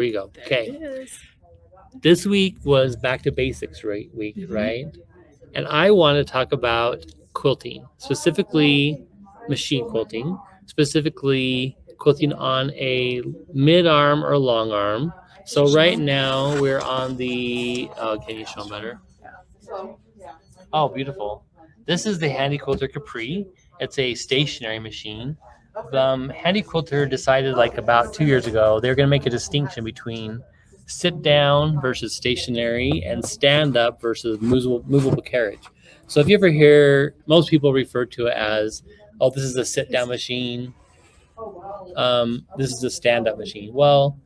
we go. There Okay. it is. This week was back to basics week, Mhm. right? And I want to talk about quilting, specifically machine quilting, specifically quilting on a mid arm or long arm. So right now we're on the. Oh, can you show them better? Oh, beautiful. This is the Handy Quilter Capri. It's a stationary machine. Handy Quilter decided like about 2 years ago they were going to make a distinction between sit down versus stationary and stand up versus movable carriage. So if you ever hear, most people refer to it as, oh, this is a sit down machine. This is a stand up machine. Well,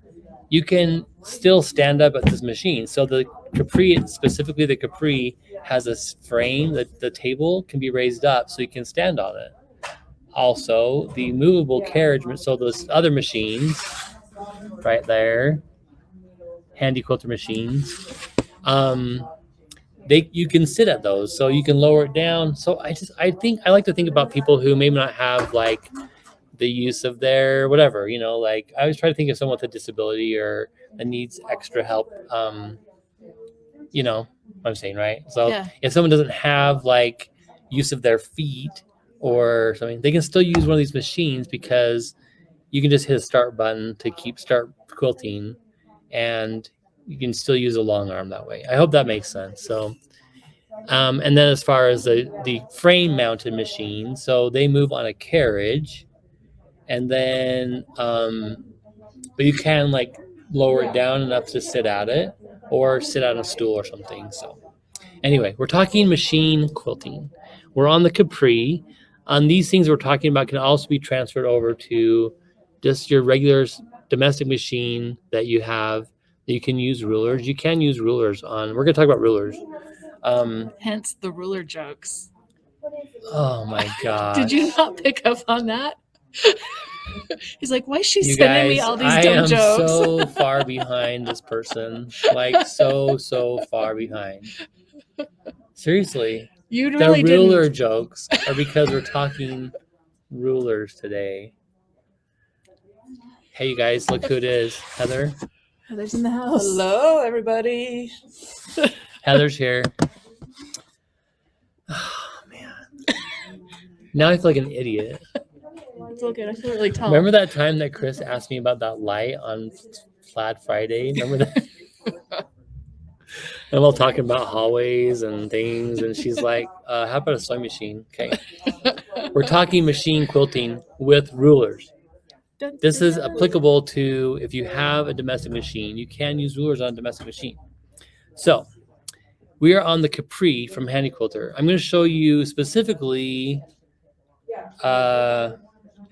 you can still stand up at this machine. So the Capri, specifically the Capri, has a frame that the table can be raised up so you can stand on it. Also, the movable carriage, so those other machines right there, Handy Quilter machines, you can sit at those, so you can lower it down. So I think I like to think about people who maybe not have like the use of their whatever, like I always try to think of someone with a disability or that needs extra help. You know what I'm saying, right? So Yeah. if someone doesn't have like use of their feet or something, they can still use one of these machines because you can just hit a start button to start quilting, and you can still use a long arm that way. I hope that makes sense. So and then as far as the frame mounted machine, so they move on a carriage, and then but you can like lower it down enough to sit at it or sit on a stool or something. So anyway, we're talking machine quilting. We're on the Capri. On these things we're talking about can also be transferred over to just your regular domestic machine that you have. That you can use rulers. You can use rulers on. We're going to talk about rulers. Hence the ruler jokes. Oh my god! Did you not pick up on that? He's like, why is she You sending me guys, all these I dumb am jokes? so far behind this person. Like so far behind. Seriously. You The really ruler didn't. jokes are because we're talking rulers today. Hey, you guys, look who it is. Heather. Heather's in the house. Hello, everybody. Heather's here. Oh, man. Now I feel like an idiot. It's all good. I feel really tall. Remember that time that Chris asked me about that light on Plaid Friday? Remember that? And we're talking about hallways and things, and she's like, how about a sewing machine? Okay. We're talking machine quilting with rulers. This is applicable to if you have a domestic machine. You can use rulers on a domestic machine. So we are on the Capri from Handy Quilter. I'm going to show you specifically how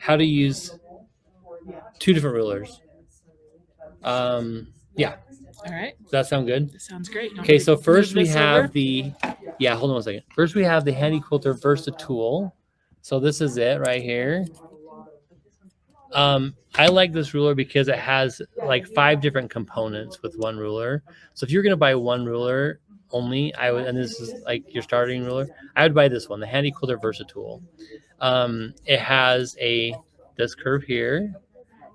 to use two different rulers. Yeah. All right. Does that sound good? That sounds great. Okay, so first we have hold on one second. First we have the Handy Quilter Versatool. So this is it right here. I like this ruler because it has like 5 different components with one ruler. So if you're going to buy one ruler only, and this is like your starting ruler, I would buy this one, the Handy Quilter Versatool. It has this curve here.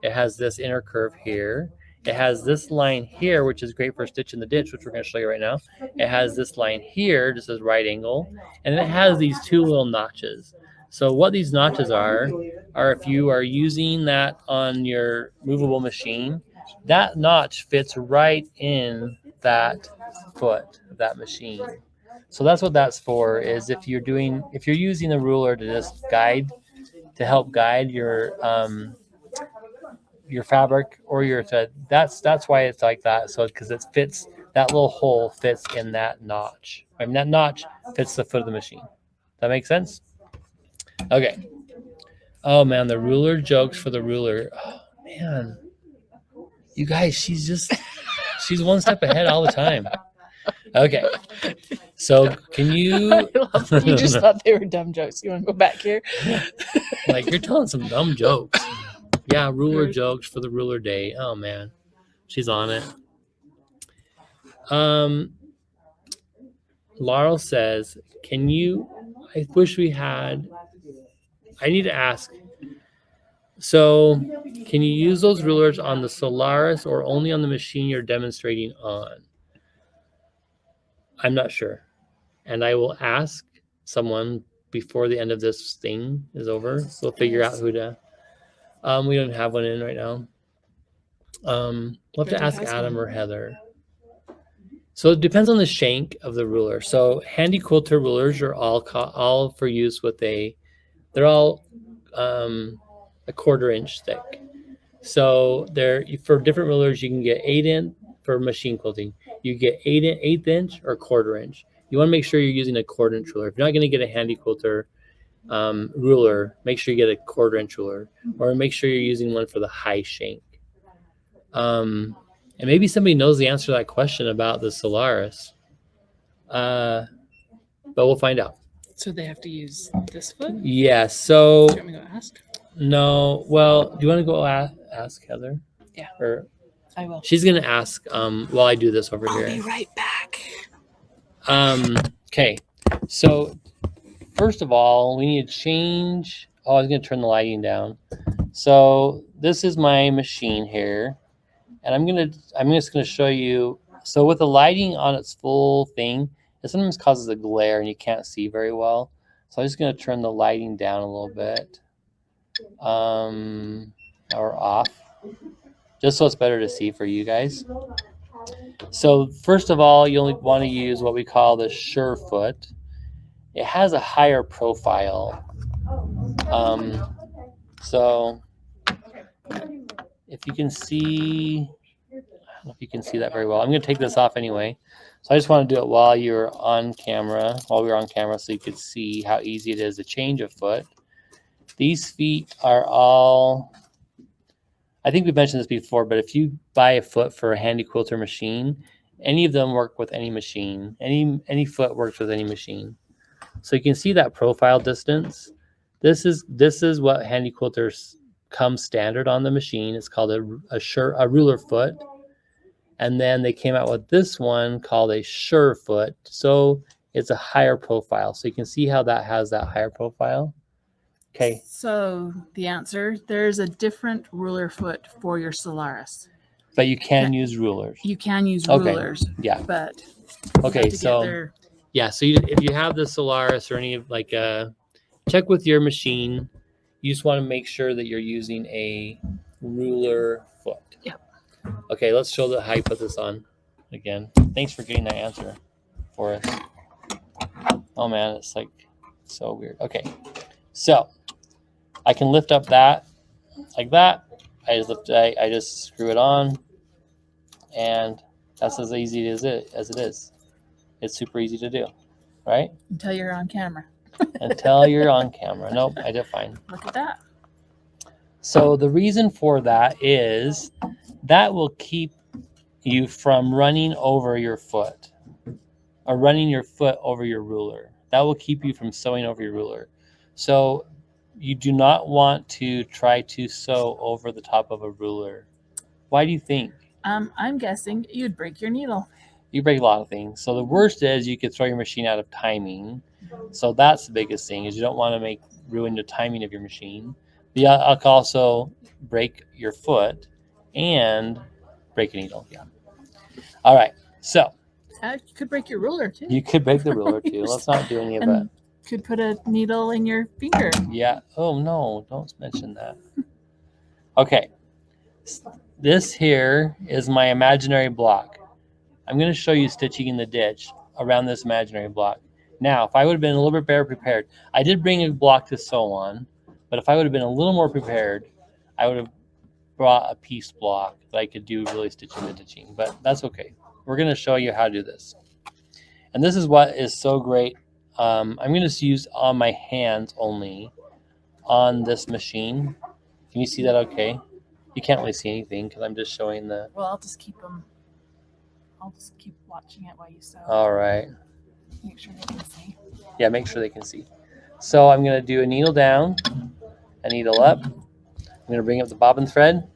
It has this inner curve here. It has this line here, which is great for stitching the ditch, which we're going to show you right now. It has this line here, just as right angle, and then it has these 2 little notches. So what these notches are if you are using that on your movable machine, that notch fits right in that foot of that machine. So that's what that's for, is if you're using a ruler to just help guide your fabric or your thread, that's why it's like that. So because it fits, that little hole fits in that notch. I mean, that notch fits the foot of the machine. That makes sense? Okay. Oh man, the ruler jokes for the ruler. Oh man, you guys, she's one step ahead all the time. Okay, so can you? You just thought they were dumb jokes. You want to go back here? Like, you're telling some dumb jokes. Yeah, ruler jokes for the ruler day. Oh man, she's on it. Laurel says, "Can you? I wish we had. I need to ask. So, can you use those rulers on the Solaris or only on the machine you're demonstrating on? I'm not sure. And I will ask someone before the end of this thing is over. We'll figure out who to. We don't have one in right now. We'll have to ask Adam or Heather. So it depends on the shank of the ruler. So handy quilter rulers are all for use with they're all a 1/4 inch thick. So they're for different rulers you can get 8 inch for machine quilting. You get 8 inch or 1/4 inch. You want to make sure you're using a 1/4 inch ruler. If you're not going to get a handy quilter ruler, make sure you get a 1/4 inch ruler, or make sure you're using one for the high shank. And maybe somebody knows the answer to that question about the Solaris. But we'll find out. So they have to use this foot? Yeah, so Do you want me to go ask? no. Well, do you want to go ask Heather? Yeah. Or I will. she's gonna ask while I do this over I'll here. be right back. Okay. So first of all, we need to change. Oh, I was gonna turn the lighting down. So this is my machine here. And I'm just gonna show you. So with the lighting on its full thing, it sometimes causes a glare and you can't see very well. So I'm just gonna turn the lighting down a little bit, or off, just so it's better to see for you guys. So first of all, you only want to use what we call the Surefoot. It has a higher profile. So if you can see, I don't know if you can see that very well. I'm going to take this off anyway. So I just want to do it while we're on camera, so you could see how easy it is to change a foot. These feet are all, I think we've mentioned this before, but if you buy a foot for a handy quilter machine, any of them work with any machine. Any foot works with any machine. So you can see that profile distance. This is what handy quilters come standard on the machine. It's called a ruler foot. And then they came out with this one called a Surefoot. So it's a higher profile. So you can see how that has that higher profile. Okay. So the answer, there's a different ruler foot for your Solaris. But you can use rulers. You can use Okay. rulers. Yeah. But Okay. So yeah. So if you have the Solaris or any of check with your machine. You just want to make sure that you're using a ruler foot. Yep. Okay, let's show how you put this on again. Thanks for getting that answer for us. Oh man, it's like so weird. Okay, so I can lift up that like that. I just screw it on, and that's as easy as it is. It's super easy to do, right? Until you're on camera. Until you're on camera. Nope, I did fine. Look at that. So the reason for that is that will keep you from running over your foot or running your foot over your ruler. That will keep you from sewing over your ruler. So you do not want to try to sew over the top of a ruler. Why do you think? I'm guessing you'd break your needle. You break a lot of things. So the worst is you could throw your machine out of timing. So that's the biggest thing, is you don't want to ruin the timing of your machine. I could also break your foot and break a needle. Yeah. All right. So You could break your ruler too. you could break the ruler too. Let's not do any of that. Could put a needle in your finger. Yeah. Oh no, don't mention that. Okay. This here is my imaginary block. I'm going to show you stitching in the ditch around this imaginary block. Now, if I would have been a little bit better prepared, I did bring a block to sew on, but if I would have been a little more prepared, I would have brought a piece block that I could do really stitching and ditching, but that's okay. We're going to show you how to do this. And this is what is so great. I'm going to use on my hands only on this machine. Can you see that okay? You can't really see anything because I'm just showing the... Well, I'll just keep watching it while you sew. All right. Make sure they can see. Yeah, make sure they can see. So I'm going to do a needle down, a needle up. I'm going to bring up the bobbin thread.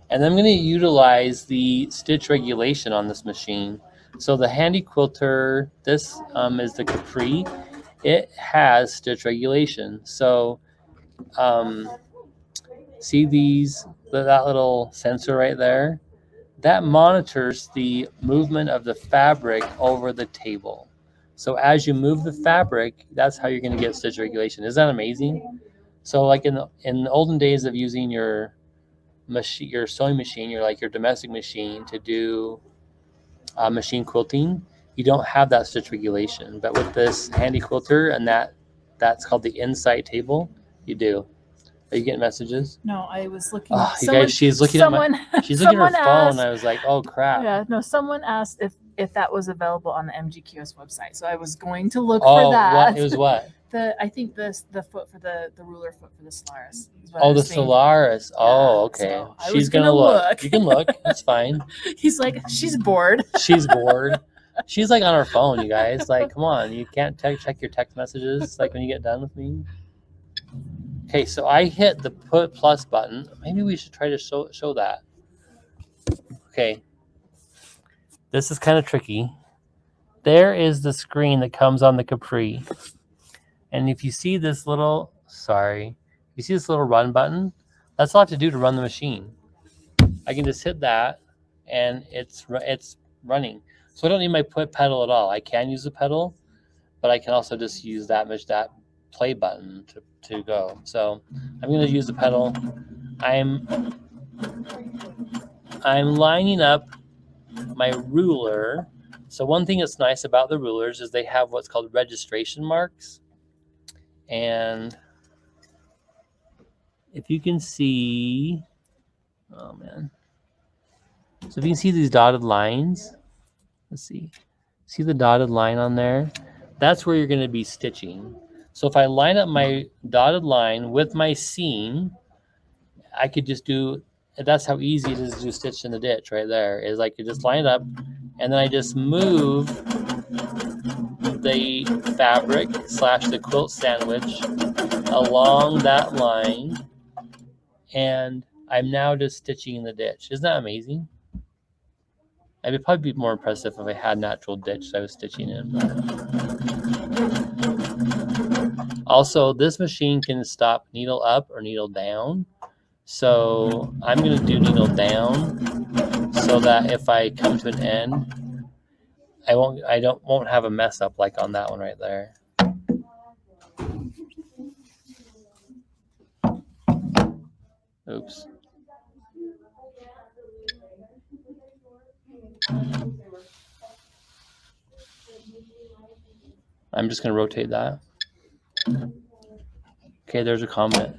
And then I'm going to utilize the stitch regulation on this machine. So the Handy Quilter, this is the Capri. it has stitch regulation. So see that little sensor right there? That monitors the movement of the fabric over the table. So as you move the fabric, that's how you're going to get stitch regulation. Isn't that amazing? So like in the olden days of using your sewing machine, your domestic machine to do machine quilting, you don't have that stitch regulation. But with this handy quilter and that's called the Insight table, you do. Are you getting messages? No, I was looking. Oh, you guys, she's looking at her phone. I was like, oh crap. Yeah, no, someone asked if that was available on the MGQS website. So I was going to look for that. What? It was what? I think the foot for the ruler foot for the Solaris. Oh, the Solaris. Oh, okay. So she's gonna look. You can look. It's fine. He's like, she's bored. She's bored. She's like on her phone, you guys. Like, come on. You can't check your text messages like when you get done with me. Okay, so I hit the put plus button. Maybe we should try to show that. Okay. This is kind of tricky. There is the screen that comes on the Capri. And if you see this little, you see this little run button? That's all I have to do to run the machine. I can just hit that and it's running. So I don't need my put pedal at all. I can use the pedal, but I can also just use that play button to go. So I'm going to use the pedal. I'm lining up my ruler. So one thing that's nice about the rulers is they have what's called registration marks. And if you can see, oh man. So if you can see these dotted lines, let's see the dotted line on there? That's where you're going to be stitching. So if I line up my dotted line with my seam, I could just do, that's how easy it is to do stitch in the ditch right there, is I could just line it up and then I just move the fabric / the quilt sandwich along that line, and I'm now just stitching in the ditch. Isn't that amazing? It would probably be more impressive if I had natural ditch that I was stitching in. Also, this machine can stop needle up or needle down. So I'm going to do needle down so that if I come to an end, I won't have a mess up like on that one right there. Oops. I'm just going to rotate that. Okay, there's a comment.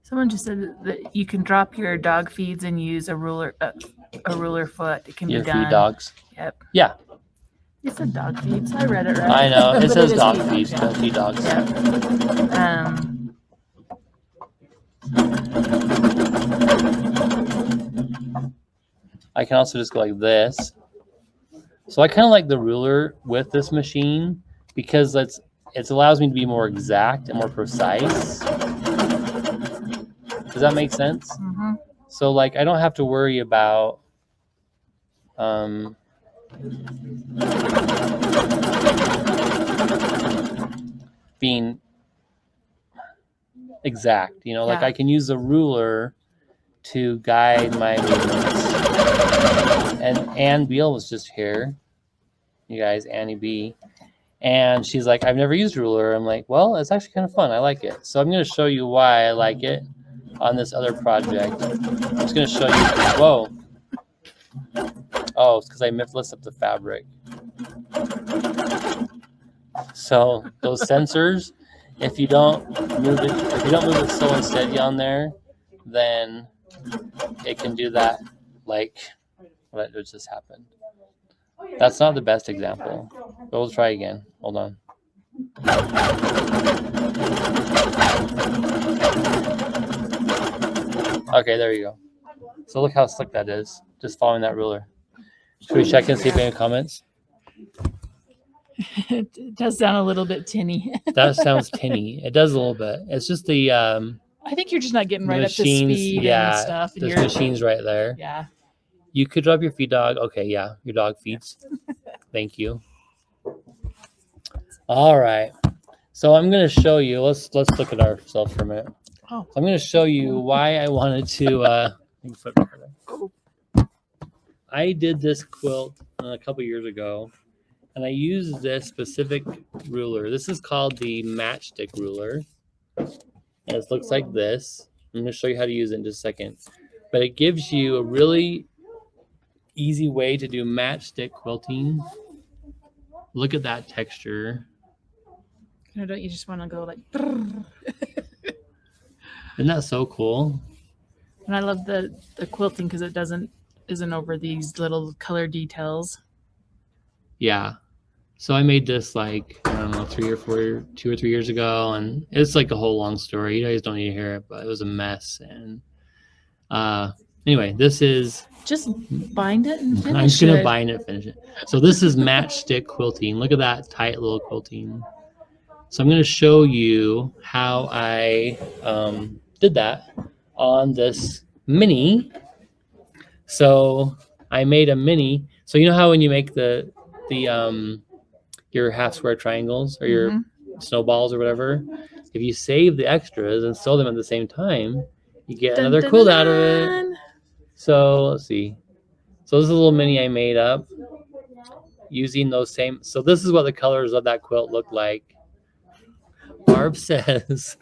Someone just said that you can drop your dog feeds and use a ruler foot. It can be done. Feed dogs. Yep. Yeah. It said dog feeds. I read it right. I know. It says dog feeds, yeah. but feed dogs. Yep. I can also just go like this. So I kind of like the ruler with this machine because it allows me to be more exact and more precise. Does that make sense? Mm-hmm. So like I don't have to worry about being exact, like I can use the ruler to guide my movements. And Ann Beal was just here, you guys, Annie B. And she's like, I've never used a ruler. I'm like, well, it's actually kind of fun. I like it. So I'm going to show you why I like it on this other project. I'm just going to show you. Whoa. Oh, it's because I messed up the fabric. So those sensors, if you don't move it slow and steady on there, then it can do that like what just happened. That's not the best example, but we'll try again. Hold on. Okay, there you go. So look how slick that is, just following that ruler. Should we check and see if any comments? It does sound a little bit tinny. That sounds tinny. It does a little bit. It's just the I think you're just not getting right up to speed and stuff. And there's machines right there. Yeah. You could drop your feed dog. Okay, yeah, your dog feeds. Thank you. All right. So I'm going to show you. Let's look at ourselves for a minute. Oh. I'm going to show you why I wanted to. I did this quilt a couple years ago, and I used this specific ruler. This is called the matchstick ruler, and it looks like this. I'm going to show you how to use it in just a second, but it gives you a really easy way to do matchstick quilting. Look at that texture. Don't you just want to go like? Isn't that so cool? And I love the quilting because it isn't over these little color details. Yeah. So I made this like, I don't know, 2 or 3 years ago, and it's like a whole long story. You guys don't need to hear it, but it was a mess. And anyway, this is Just bind it and finish I'm just gonna it. bind it, finish it. So this is matchstick quilting. Look at that tight little quilting. So I'm gonna show you how I did that on this mini. So I made a mini. So you know how when you make the your half square triangles or your snowballs or whatever, if you save the extras and sew them at the same time, you get another quilt out of it. So let's see. So this is a little mini I made up using those same. So this is what the colors of that quilt look like. Barb says,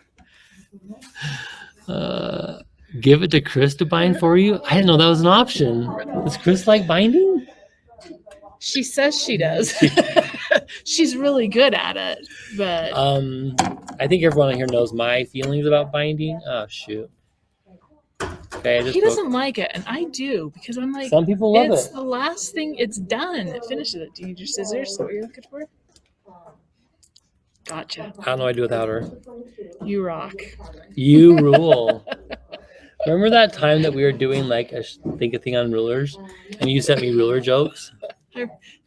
give it to Chris to bind for you. I didn't know that was an option. Does Chris like binding? She says she does. She's really good at it, but I think everyone here knows my feelings about binding. Oh shoot. Okay, he doesn't like it, and I do because I'm like, some people love it's it. the last thing. It's done. It finishes it. Do you need your scissors? Is that what you're looking for? Gotcha. I don't know what I do without her. You rock. You rule. Remember that time that we were doing like a thing on rulers, and you sent me ruler jokes?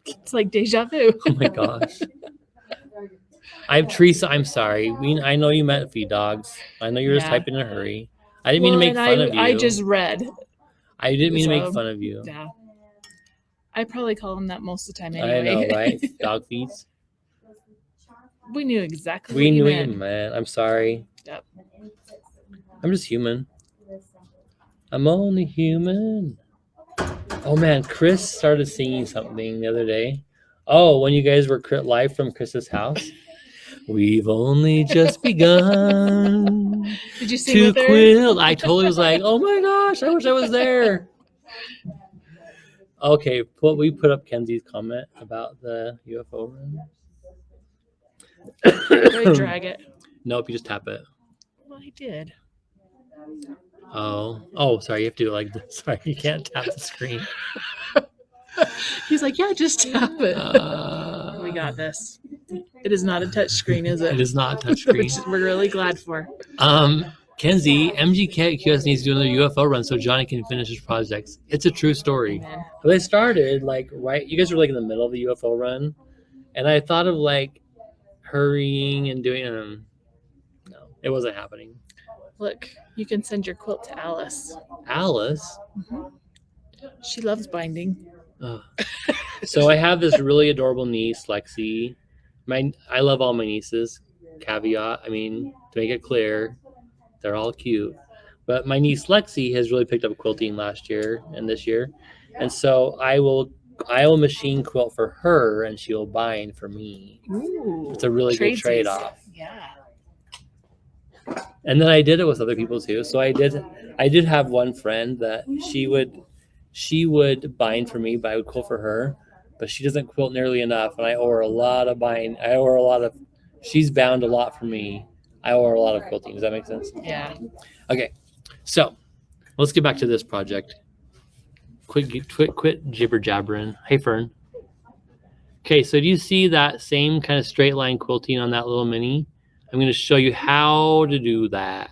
It's like deja vu. Oh my gosh. Teresa, I'm sorry. I know you meant feed dogs. I know you were just typing in a hurry. I didn't mean to make fun of you. I just read. I didn't mean to make fun of you. Yeah. I probably call him that most of the time anyway. I know, right? Dog feeds. We knew exactly We what knew you what you meant. I'm sorry. Yep. I'm just human. I'm only human. Oh man, Chris started singing something the other day. Oh, when you guys were live from Chris's house. We've only just begun. Did you sing to with her? quilt. I totally was like, oh my gosh, I wish I was there. Okay, we put up Kenzie's comment about the UFO run. Did I drag it? Nope, you just tap it. Well, I did. Oh, sorry, you have to do it like this. Sorry, you can't tap the screen. He's like, yeah, just tap it. We got this. It is not a touch screen, is it? It is not a touch screen. Which we're really glad for. Kenzie, MGKQS needs to do another UFO run so Johnny can finish his projects. It's a true story. But they started you guys were like in the middle of the UFO run, and I thought of like hurrying and doing no, it wasn't happening. Look, you can send your quilt to Alice. Alice? Mm-hmm. She loves binding. So I have this really adorable niece, Lexi. I love all my nieces. Caveat, to make it clear, they're all cute. But my niece Lexi has really picked up quilting last year and this year. And so I will machine quilt for her and she'll bind for me. Ooh, it's a really good trade-off. Yeah. And then I did it with other people too. So I did have one friend that she would bind for me, but I would quilt for her. But she doesn't quilt nearly enough, and I owe her a lot of bind. She's bound a lot for me. I owe her a lot of quilting. Does that make sense? Yeah. Okay, so let's get back to this project. Quit jibber jabbering. Hey, Fern. Okay, so do you see that same kind of straight line quilting on that little mini? I'm going to show you how to do that.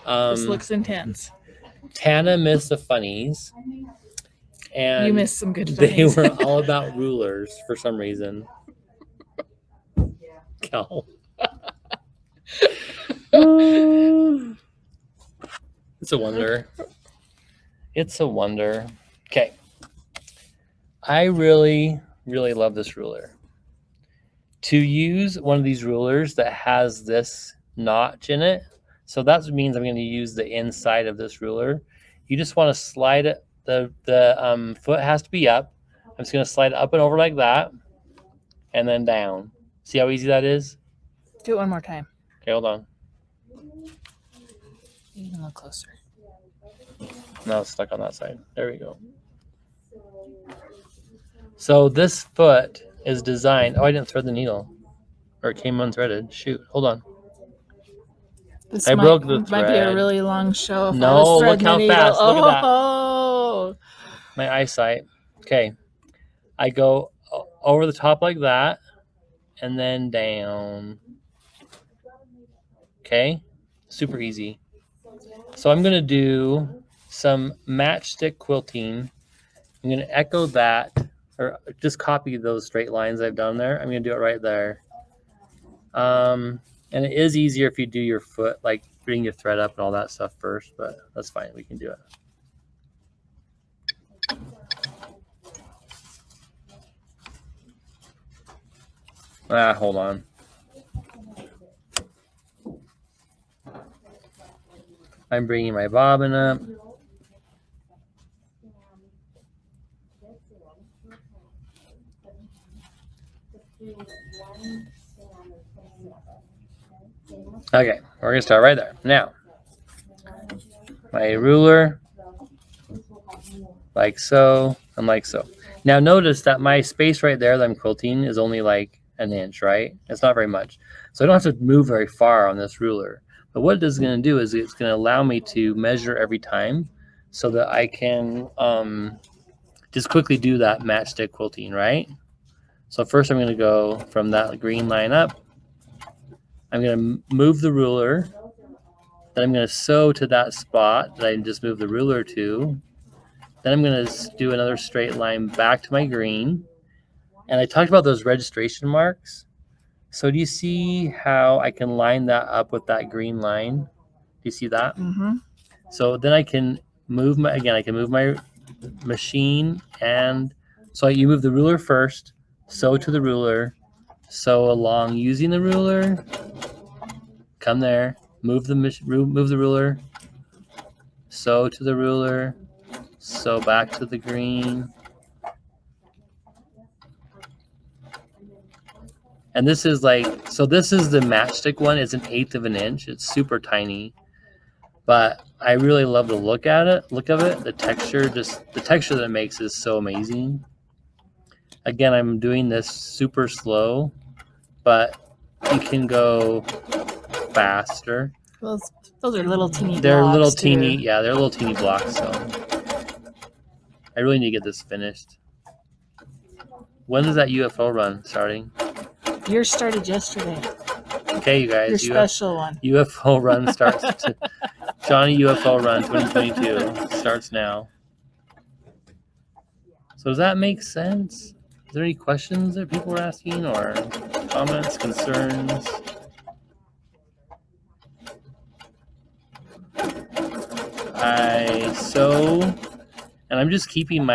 This looks intense. Tana missed the funnies. And you missed some good funnies. They were all about rulers for some reason. Cal. It's a wonder. It's a wonder. Okay. I really, really love this ruler. to use one of these rulers that has this notch in it. So that means I'm going to use the inside of this ruler. You just want to slide it. The foot has to be up. I'm just going to slide it up and over like that, and then down. See how easy that is? Do it one more time. Okay, hold on. Even a little closer. Now it's stuck on that side. There we go. So this foot is designed. Oh, I didn't thread the needle, or it came unthreaded. Shoot, hold on. This I broke the might be a thread. really long show. If I No, was look threading how the needle. fast. Look at that. Oh, My eyesight. Okay, I go over the top like that, and then down. Okay, super easy. So I'm gonna do some matchstick quilting. I'm gonna echo that, or just copy those straight lines I've done there. I'm gonna do it right there. And it is easier if you do your foot, like bring your thread up and all that stuff first, but that's fine. We can do it. Hold on. I'm bringing my bobbin up. Okay, we're gonna start right there. Now, my ruler, like so, and like so. Now notice that my space right there that I'm quilting is only like an inch, right? It's not very much. So I don't have to move very far on this ruler. But what it is gonna do is it's gonna allow me to measure every time so that I can just quickly do that matchstick quilting, right? So first I'm gonna go from that green line up. I'm going to move the ruler, then I'm going to sew to that spot that I just moved the ruler to. Then I'm going to do another straight line back to my green. And I talked about those registration marks. So do you see how I can line that up with that green line? Do you see that? mm-hmm. So then I can move my machine, and so you move the ruler first, sew to the ruler, sew along using the ruler, come there, move the ruler, sew to the ruler, sew back to the green. And this is like, so this is the matchstick one. It's 1/8 of an inch. It's super tiny, but I really love the look of it. The texture, the texture that it makes is so amazing. Again, I'm doing this super slow, but you can go faster. Those are little teeny blocks. They're little too. teeny, yeah, they're little teeny blocks. So I really need to get this finished. When is that UFO run starting? Yours started yesterday. Okay, you guys. Your special one. UFO run starts. Johnny UFO run 2022 starts now. So does that make sense? Is there any questions that people are asking, or comments, concerns? I sew, and I'm just keeping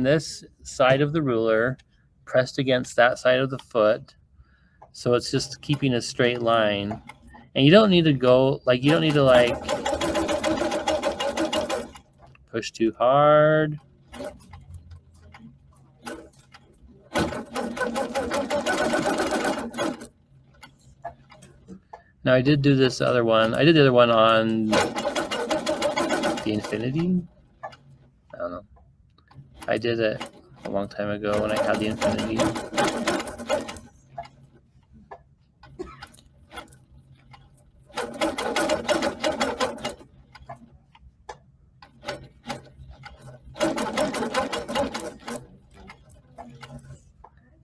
this side of the ruler pressed against that side of the foot, so it's just keeping a straight line. And you don't need to go like, you don't need to like push too hard. Now I did do this other one. I did the other one on the infinity. I don't know. I did it a long time ago when I had the infinity.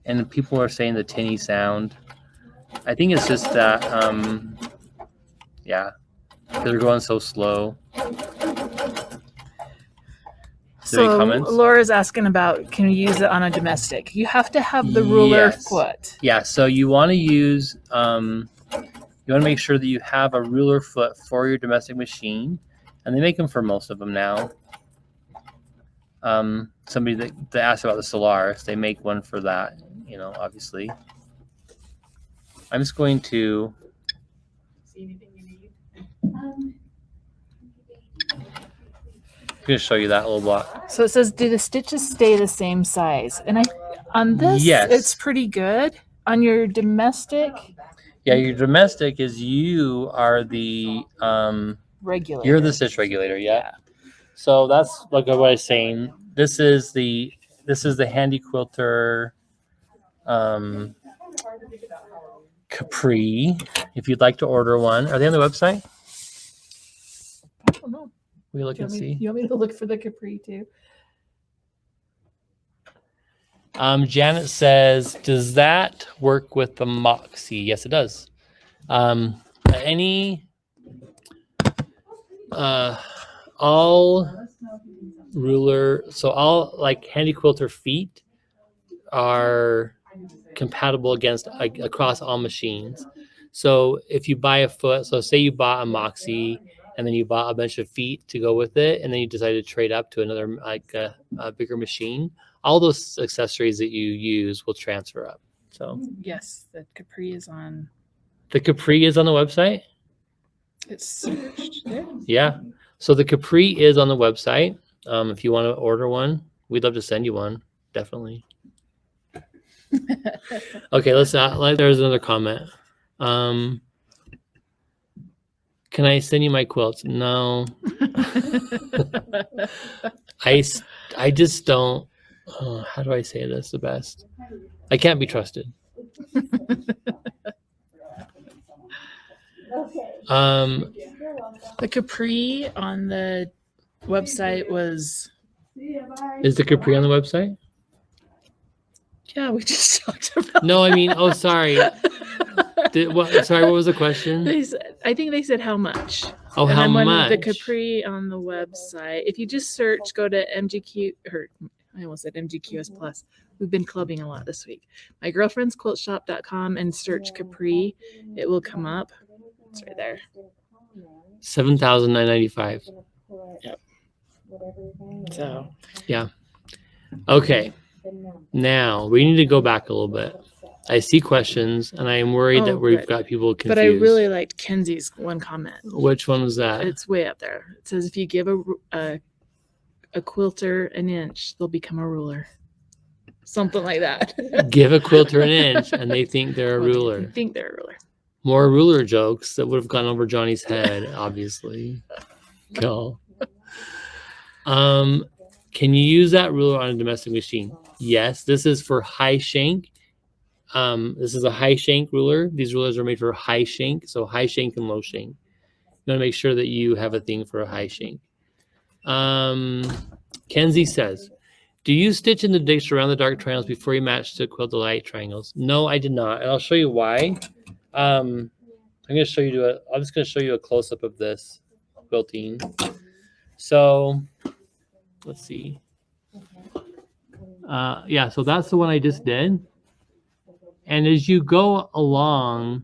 And people are saying the tinny sound. I think it's just that, yeah, because they're going so slow. So Laura's asking about, can you use it on a domestic? You have to have the ruler foot. Yeah, so you want to use, you want to make sure that you have a ruler foot for your domestic machine. And they make them for most of them now. Somebody that asked about the Solaris, they make one for that, you know, obviously. I'm just going to. See anything you need? I'm going to show you that little block. So it says, do the stitches stay the same size? And on this, Yes. it's pretty good. On your domestic, Yeah, your domestic is you are the regulator. You're the stitch regulator, yeah. So that's like what I was saying. This is the Handy Quilter Capri. If you'd like to order one, are they on the website? I don't know. We look and see. You want me to look for the Capri too? Janet says, does that work with the Moxie? Yes, it does. All ruler, so all like Handy Quilter feet are compatible across all machines. So if you buy a foot, so say you bought a Moxie and then you bought a bunch of feet to go with it, and then you decided to trade up to another like a bigger machine, all those accessories that you use will transfer up. So Yes, the Capri is on. the Capri is on the website. It's searched there. Yeah. So the Capri is on the website. If you want to order one, we'd love to send you one. Definitely. Okay, there's another comment. Can I send you my quilts? No. I just don't. How do I say this the best? I can't be trusted. The Capri on the website was. Is the Capri on the website? Yeah, we just talked about. No, I mean, oh, sorry. Sorry, what was the question? I think they said how much. Oh, And how then when much? the Capri on the website, if you just search, go to MGQ, or I almost said MGQS Plus. We've been clubbing a lot this week. My girlfriend's quiltshop.com and search Capri. It will come up. It's right there. $7,995. Yep. So yeah. Okay. Now we need to go back a little bit. I see questions, and I am worried that we've got people confused. But I really liked Kenzie's one comment. Which one was that? It's way up there. It says if you give a quilter an inch, they'll become a ruler. Something like that. Give a quilter an inch, and they think they're a ruler. They think they're a ruler. More ruler jokes that would have gone over Johnny's head, obviously. Go. Can you use that ruler on a domestic machine? Yes. This is for high shank. This is a high shank ruler. These rulers are made for high shank, so high shank and low shank. You want to make sure that you have a thing for a high shank. Kenzie says, do you stitch in the ditch around the dark triangles before you match to quilt the light triangles? No, I did not, and I'll show you why. I'm going to show you. I'm just going to show you a close up of this quilting. So let's see. Yeah, so that's the one I just did. And as you go along,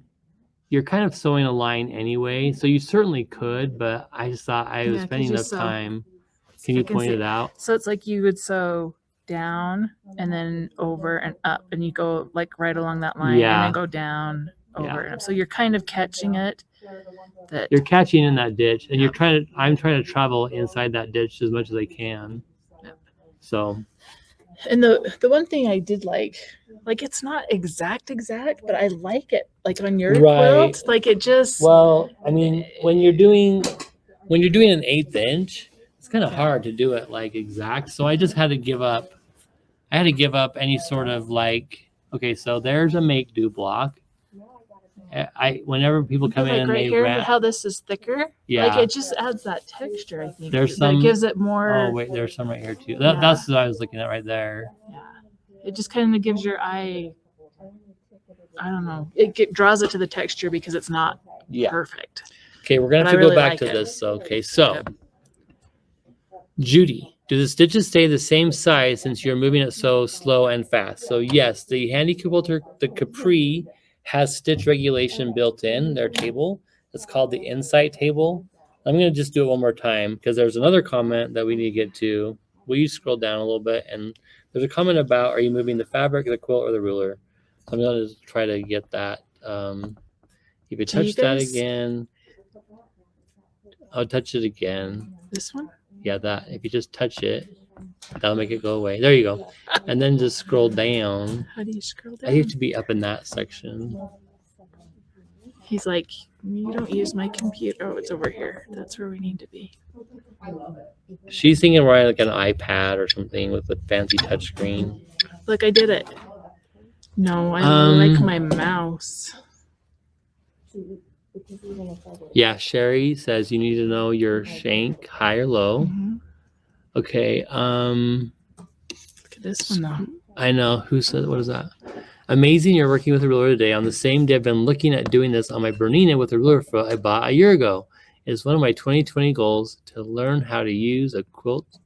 you're kind of sewing a line anyway. So you certainly could, but I just thought I was spending enough time. Can you point it out? So it's like you would sew down and then over and up, and you go like right along that line, and then go down, over and up. So you're kind of catching it. You're catching in that ditch, and I'm trying to travel inside that ditch as much as I can. Yep. So. And the one thing I did like it's not exact, but I like it. Like on your quilt, like it just. Well, I mean, when you're doing an 1/8 inch, it's kind of hard to do it like exact. So I just had to give up. I had to give up any sort of like. Okay, so there's a make do block. Whenever people come in, right here, how this is thicker. Yeah, like it just adds that texture. I think there's some. It gives it more. Oh wait, there's some right here too. That's what I was looking at right there. Yeah, it just kind of gives your eye. I don't know. It draws it to the texture because it's not perfect. Okay, we're gonna have to go back to this. Okay, so Judy, do the stitches stay the same size since you're moving it so slow and fast? So yes, the Handy Quilter, the Capri, has stitch regulation built in their table. It's called the Insight table. I'm going to just do it one more time because there's another comment that we need to get to. Will you scroll down a little bit? And there's a comment about, are you moving the fabric, the quilt, or the ruler? So I'm going to try to get that If you Do you touch that guys- again, I'll touch it again. This one? Yeah, that. If you just touch it, that'll make it go away. There you go. And then just scroll down. How do you scroll I down? have to be up in that section. He's like, you don't use my computer. Oh, it's over here. That's where we need to be. She's thinking we're like an iPad or something with a fancy touchscreen. Look, I did it. No, I like my mouse. Yeah, Cheri says you need to know your shank, high or low. Mhm. Okay. Look at this one though. I know. Who said, what is that? Amazing you're working with a ruler today. On the same day I've been looking at doing this on my Bernina with a ruler foot I bought a year ago. It's one of my 2020 goals to learn how to use a quilt,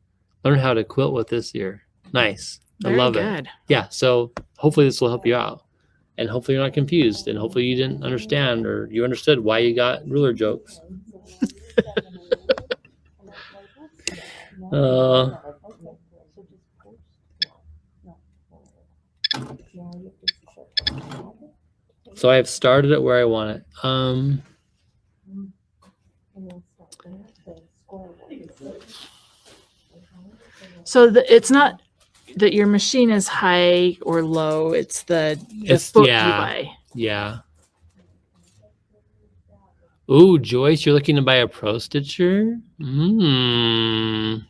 learn how to quilt with this year. Nice. I Very love it. good. Yeah. So hopefully this will help you out. And hopefully you're not confused. And hopefully you didn't understand or you understood why you got ruler jokes. So I have started it where I want it. So it's not that your machine is high or low. It's the foot you buy. Yeah. Ooh, Joyce, you're looking to buy a Pro Stitcher?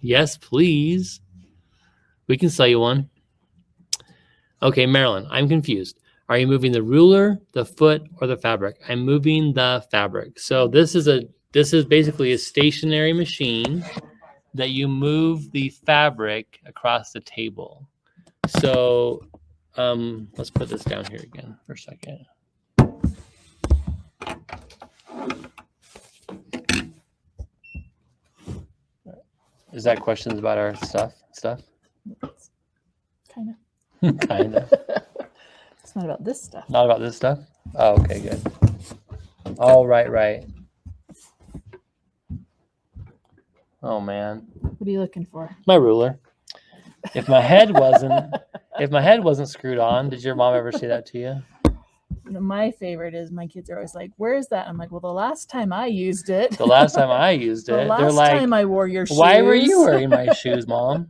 Yes, please. We can sell you one. Okay, Marilyn, I'm confused. Are you moving the ruler, the foot, or the fabric? I'm moving the fabric. So this is basically a stationary machine that you move the fabric across the table. So let's put this down here again for a second. Is that questions about our stuff? Kind Kind of. It's not about this stuff. Not about this stuff? Oh, okay, good. Oh, right. Oh, man. What are you looking for? My ruler. If my head wasn't screwed on, did your mom ever say that to you? My favorite is my kids are always like, "Where is that?" I'm like, "Well, the last time I used it." The last time I used it, The last they're like, time I wore your shoes. "Why were you wearing my shoes, Mom?"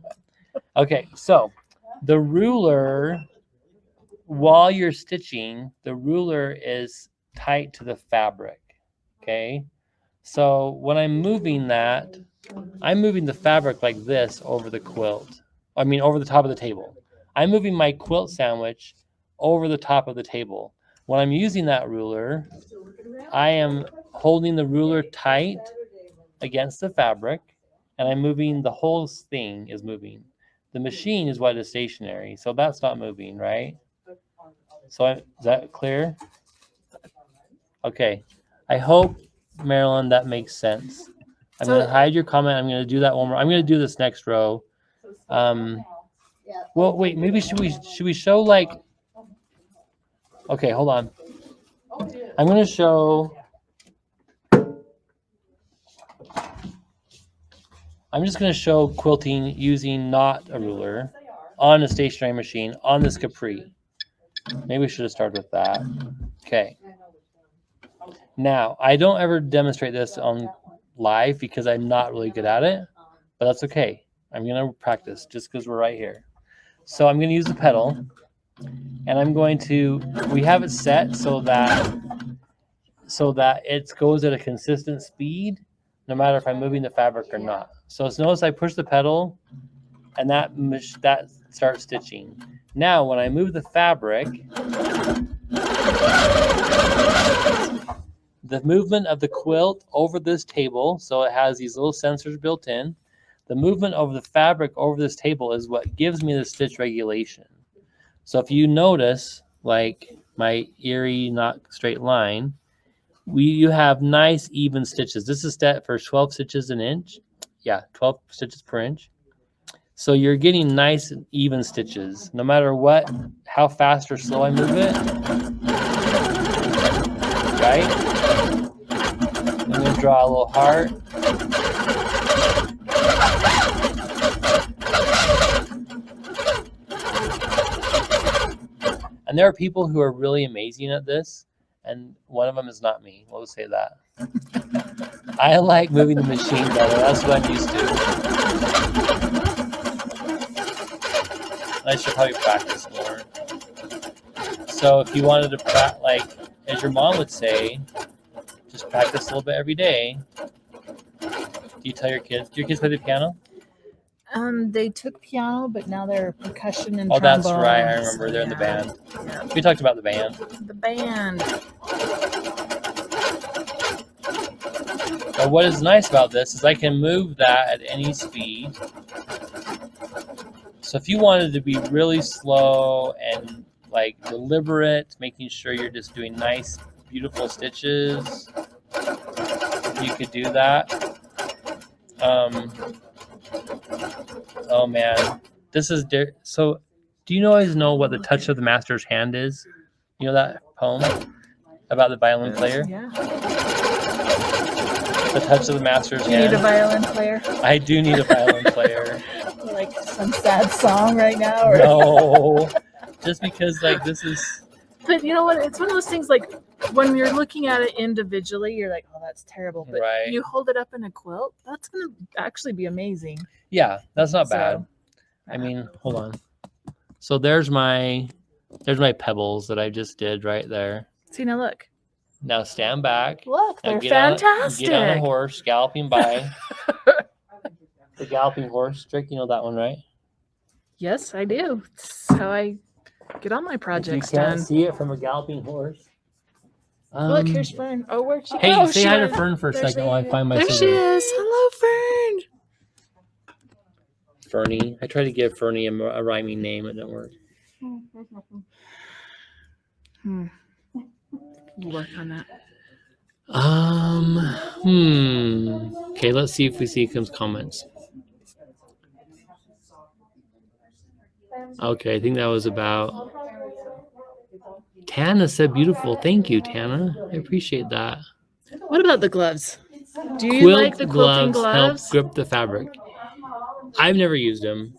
Okay, so the ruler, while you're stitching, the ruler is tight to the fabric. Okay, so when I'm moving that, I'm moving the fabric like this over the quilt. I mean, over the top of the table. I'm moving my quilt sandwich over the top of the table. When I'm using that ruler, I am holding the ruler tight against the fabric, and I'm moving, the whole thing is moving. The machine is what is stationary, so that's not moving, right? So is that clear? Okay. I hope, Marilyn, that makes sense. I'm going to hide your comment. I'm going to do that one more. I'm going to do this next row. Well, wait, maybe should we show like, okay, hold on. I'm going to show, I'm just going to show quilting using not a ruler on a stationary machine on this Capri. Maybe we should have started with that. Okay. Now, I don't ever demonstrate this on live because I'm not really good at it, but that's okay. I'm going to practice just because we're right here. So I'm going to use the pedal, and I'm going to, we have it set so that it goes at a consistent speed no matter if I'm moving the fabric or not. So notice I push the pedal and that starts stitching. Now when I move the fabric, the movement of the quilt over this table, so it has these little sensors built in, the movement of the fabric over this table is what gives me the stitch regulation. So if you notice, like my eerie, not straight line, you have nice even stitches. This is set for 12 stitches an inch. Yeah, 12 stitches per inch. So you're getting nice and even stitches, no matter how fast or slow I move it. Right? I'm going to draw a little heart. And there are people who are really amazing at this, and one of them is not me. We'll say that. I like moving the machine better. That's what I'm used to. I should probably practice more. So if you wanted to practice, like as your mom would say, just practice a little bit every day. Do you tell your kids? Do your kids play the piano? They took piano, but now they're percussion and Oh, trombone. that's right. I remember they're in the band. Yeah. We talked about the band. The band. But what is nice about this is I can move that at any speed. So if you wanted to be really slow and like deliberate, making sure you're just doing nice, beautiful stitches, you could do that. Oh man, this is so. Do you always know what the touch of the master's hand is? You know that poem about the violin player? Yeah. The touch of the master's You hand. need a violin player? I do need a violin player. Like some sad song right now? Or... No, just because like this is. But you know what? It's one of those things like when you're looking at it individually, you're like, oh, that's terrible. But Right. you hold it up in a quilt, that's going to actually be amazing. Yeah, that's not bad. So, I mean, hold on. So there's my pebbles that I just did right there. see, now look. Now stand back. Look, Now they're fantastic. Get on a horse, galloping by. The galloping horse trick, you know that one, right? Yes, I do. That's how I get on my If you projects can't done. see it from a galloping horse. Look, here's Fern. Oh, where'd she Hey, go? say She hi to went- Fern for a there second she while I is. find my There she scissors. is. Hello, Fern. Fernie. I tried to give Fernie a rhyming name. It didn't work. We'll work on that. Okay, let's see if we see Kim's comments. Okay, I think that was about. Tana said beautiful. Thank you, Tana. I appreciate that. What about the gloves? Do you like the quilting gloves? Help grip the fabric. I've never used them.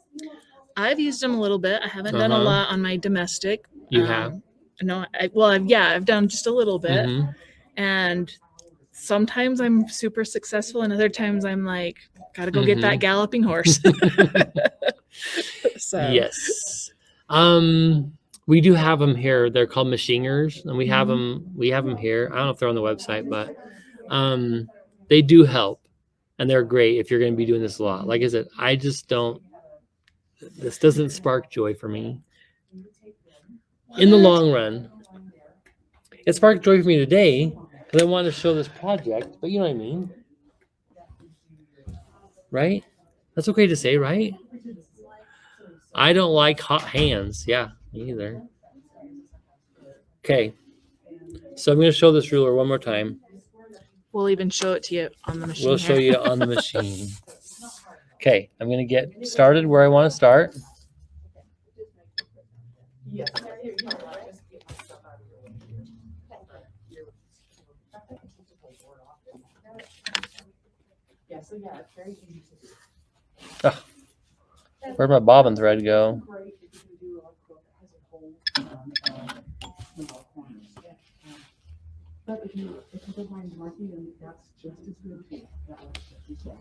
I've used them a little bit. I haven't done a lot on my domestic. You have? No, I've done just a little bit. Mhm. And sometimes I'm super successful, and other times I'm like, gotta go get that galloping horse. So Yes. We do have them here. They're called machiners, and we have them. We have them here. I don't know if they're on the website, but they do help, and they're great if you're going to be doing this a lot. Like I said, I just don't. This doesn't spark joy for me. In the long run, it sparked joy for me today because I wanted to show this project. But you know what I mean, right? That's okay to say, right? I don't like hot hands. Yeah, me either. Okay. So I'm going to show this ruler one more time. we'll even show it to you on the machine. We'll show you on the machine. Okay, I'm going to get started where I want to start. Oh, where'd my bobbin thread go?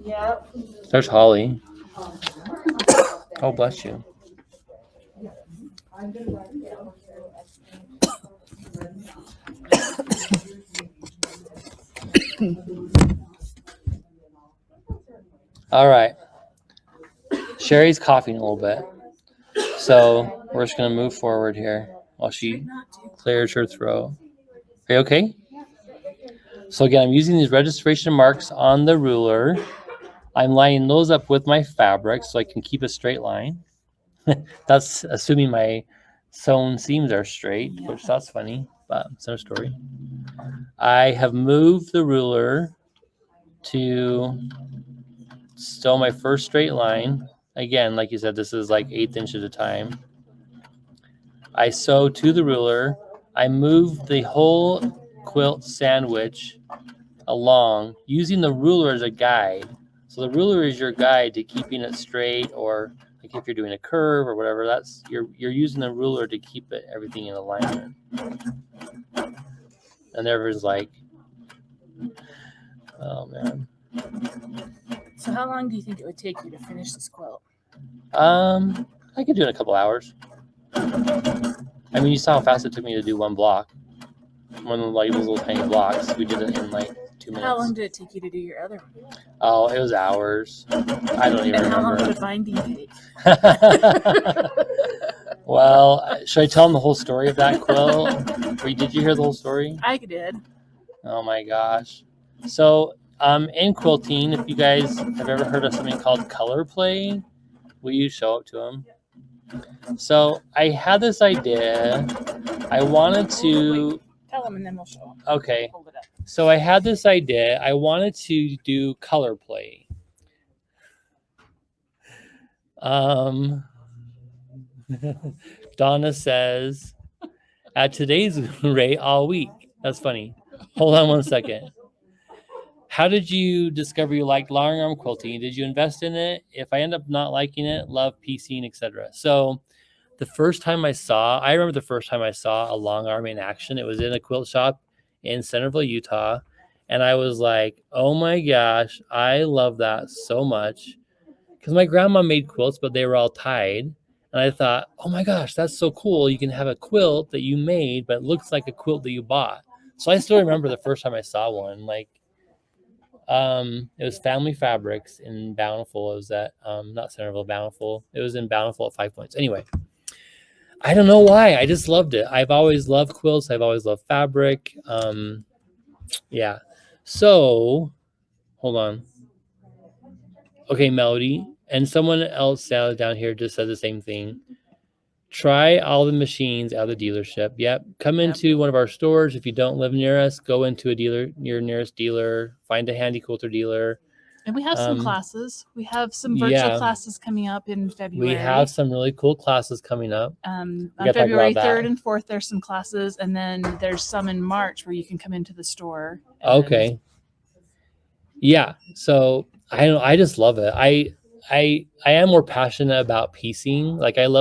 Yep. There's Holly. Oh, bless you. All right. Cheri's coughing a little bit. So we're just going to move forward here while she clears her throat. Are you okay? So again, I'm using these registration marks on the ruler. I'm lining those up with my fabric so I can keep a straight line. That's assuming my sewn seams are straight, which that's funny, but it's another story. I have moved the ruler to sew my first straight line. Again, like you said, this is like 1/8 inch at a time. I sew to the ruler. I move the whole quilt sandwich along using the ruler as a guide. So the ruler is your guide to keeping it straight, or like if you're doing a curve or whatever, that's you're using the ruler to keep everything in alignment. And everyone's like, oh man. So how long do you think it would take you to finish this quilt? I could do it in a couple hours. I mean, you saw how fast it took me to do one block. One of like those little tiny blocks. We did it in like 2 minutes. How long did it take you to do your other one? Oh, it was hours. I don't even And how long remember. did the binding take? Well, should I tell them the whole story of that quilt? Did you hear the whole story? I did. Oh my gosh. So, in quilting, if you guys have ever heard of something called color play, will you show it to them? So, I had this idea. I wanted to. Tell them and then we'll show them. Okay. Hold it up. So, I had this idea. I wanted to do color play. Donna says, at today's rate, all week. That's funny. Hold on one second. How did you discover you liked long arm quilting? Did you invest in it? If I end up not liking it, love piecing, etc. So I remember the first time I saw a long arm in action. It was in a quilt shop in Centerville, Utah. And I was like, oh my gosh, I love that so much. Because my grandma made quilts, but they were all tied. And I thought, oh my gosh, that's so cool. You can have a quilt that you made, but it looks like a quilt that you bought. So I still remember the first time I saw one. Like, it was Family Fabrics in Bountiful. It was at, not Centerville, Bountiful. It was in Bountiful at 5 Points. Anyway, I don't know why. I just loved it. I've always loved quilts. I've always loved fabric. Yeah. So, hold on. Okay, Melody. And someone else down here just said the same thing. Try all the machines out of the dealership. Yep. Come into one of our stores. If you don't live near us, go into your nearest dealer. Find a handy quilter dealer. And we have some classes. We have some virtual classes coming up in February. We have some really cool classes coming up. On February 3rd and 4th, there's some classes. And then there's some in March where you can come into the store. Okay. Yeah. So I just love it. I am more passionate about piecing. Like I love